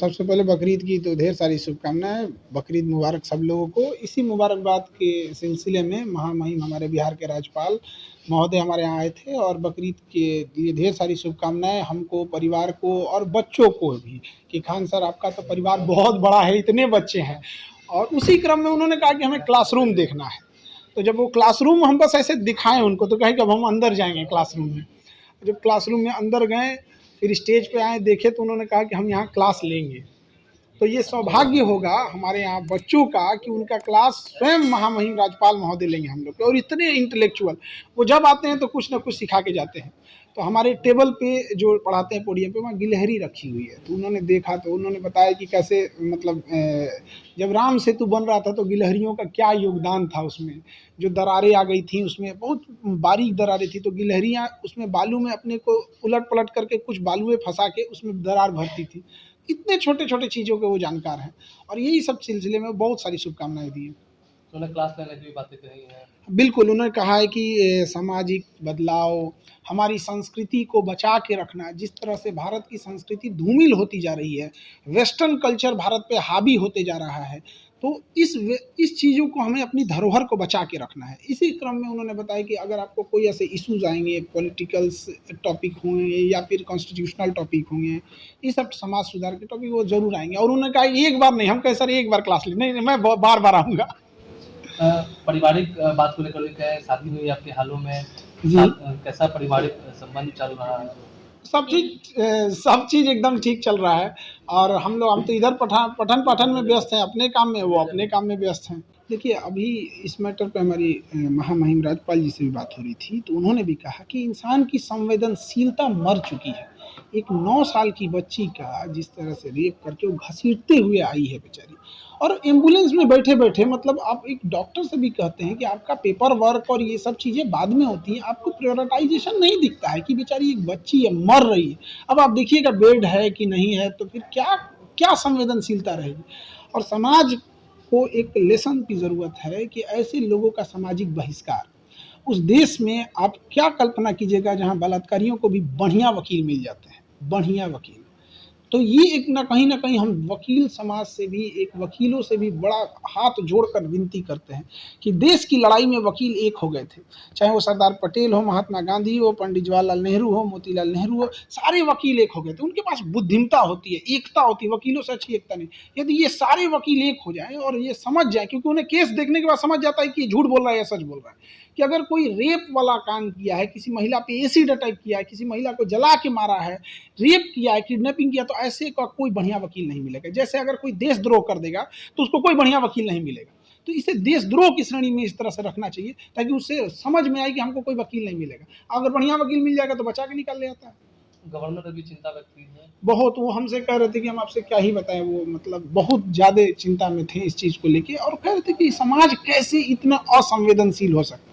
सबसे पहले बकरीद की तो ढेर सारी शुभकामनाएँ। बकरीद मुबारक सब लोगों को। इसी मुबारकबाद के सिलसिले में महामहिम हमारे बिहार के राज्यपाल महोदय हमारे यहाँ आए थे और बकरीद के लिए ढेर सारी शुभकामनाएँ हमको, परिवार को और बच्चों को भी कि खान सर आपका तो परिवार बहुत बड़ा है, इतने बच्चे हैं। और उसी क्रम में उन्होंने कहा कि हमें क्लासरूम देखना है। तो जब वो क्लासरूम हम बस ऐसे दिखाएँ उनको तो कहे कि अब हम अंदर जाएँगे क्लासरूम में। जब क्लासरूम में अंदर गए, फिर स्टेज पे आए, देखे तो उन्होंने कहा कि हम यहाँ क्लास लेंगे। तो ये सौभाग्य होगा हमारे यहाँ बच्चों का कि उनका क्लास स्वयं महामहिम राज्यपाल महोदय लेंगे हम लोग के। और इतने इंटेलेक्चुअल, वो जब आते हैं तो कुछ ना कुछ सिखा के जाते हैं। तो हमारे टेबल पे जो पढ़ाते हैं पोडियम पे, वहाँ गिलहरी रखी हुई है। तो उन्होंने देखा तो उन्होंने बताया कि कैसे मतलब जब राम सेतु बन रहा था तो गिलहरियों का क्या योगदान था उसमें। जो दरारें आ गई थी उसमें, बहुत बारीक दरारें थी, तो गिलहरियाँ उसमें बालू में अपने को उलट पलट करके कुछ बालुएँ फंसा के उसमें दरार भरती थी। इतने छोटे छोटे चीज़ों के वो जानकार हैं और यही सब सिलसिले में बहुत सारी शुभकामनाएं दी हैं। तो उन्हें क्लास लेने की भी बातें कही हैं। बिल्कुल, उन्होंने कहा है कि सामाजिक बदलाव, हमारी संस्कृति को बचा के रखना। जिस तरह से भारत की संस्कृति धूमिल होती जा रही है, वेस्टर्न कल्चर भारत पे हावी होते जा रहा है, तो इस चीज़ों को हमें अपनी धरोहर को बचा के रखना है। इसी क्रम में उन्होंने बताया कि अगर आपको कोई ऐसे इश्यूज़ आएँगे, पॉलिटिकल्स टॉपिक होंगे या फिर कॉन्स्टिट्यूशनल टॉपिक होंगे, ये सब समाज सुधार के टॉपिक वो ज़रूर आएँगे। और उन्होंने कहा एक बार नहीं, हम कहे सर एक बार क्लास लें, नहीं मैं बार-बार आऊँगा। पारिवारिक बात को लेकर क्या है, शादी हुई आपके हालों में, कैसा पारिवारिक संबंध चल रहा है? सब चीज़ एकदम ठीक चल रहा है। और हम तो इधर पठन पाठन में व्यस्त हैं, अपने काम में, वो अपने काम में व्यस्त हैं। देखिए, अभी इस मैटर पे हमारी महामहिम राज्यपाल जी से भी बात हो रही थी, तो उन्होंने भी कहा कि इंसान की संवेदनशीलता मर चुकी है। एक 9 साल की बच्ची का जिस तरह से रेप करके वो घसीटते हुए आई है बेचारी, और एम्बुलेंस में बैठे-बैठे, मतलब आप एक डॉक्टर से भी कहते हैं कि आपका पेपर वर्क और ये सब चीज़ें बाद में होती हैं, आपको प्रायोरिटाइज़ेशन नहीं दिखता है कि बेचारी एक बच्ची है, मर रही है। अब आप देखिएगा बेड है कि नहीं है, तो फिर क्या संवेदनशीलता रहेगी। और समाज को एक लेसन की ज़रूरत है कि ऐसे लोगों का सामाजिक बहिष्कार। उस देश में आप क्या कल्पना कीजिएगा जहाँ बलात्कारियों को भी बढ़िया वकील मिल जाते हैं, बढ़िया वकील। तो ये एक ना कहीं हम वकील समाज से भी, एक वकीलों से भी बड़ा हाथ जोड़कर विनती करते हैं कि देश की लड़ाई में वकील एक हो गए थे। चाहे वो सरदार पटेल हो, महात्मा गांधी हो, पंडित जवाहरलाल नेहरू हो, मोतीलाल नेहरू हो, सारे वकील एक हो गए थे। उनके पास बुद्धिमता होती है, एकता होती है, वकीलों से अच्छी एकता नहीं। यदि ये सारे वकील एक हो जाएं और ये समझ जाएं, क्योंकि उन्हें केस देखने के बाद समझ जाता है कि झूठ बोल रहा है या सच बोल रहा है, कि अगर कोई रेप वाला काम किया है, किसी महिला पे एसिड अटैक किया है, किसी महिला को जला के मारा है, रेप किया है, किडनैपिंग किया, तो ऐसे का कोई बढ़िया वकील नहीं मिलेगा। जैसे अगर कोई देशद्रोह कर देगा तो उसको कोई बढ़िया वकील नहीं मिलेगा। तो इसे देशद्रोह की श्रेणी में इस तरह से रखना चाहिए ताकि उससे समझ में आए कि हमको कोई वकील नहीं मिलेगा। अगर बढ़िया वकील मिल जाएगा तो बचा के निकाल ले आता है। गवर्नर ने भी चिंता व्यक्त की है बहुत। वो हमसे कह रहे थे कि हम आपसे क्या ही बताएं, वो मतलब बहुत ज़्यादा चिंता में थे इस चीज़ को लेके, और कह रहे थे कि समाज कैसे इतना असंवेदनशील हो सकता है।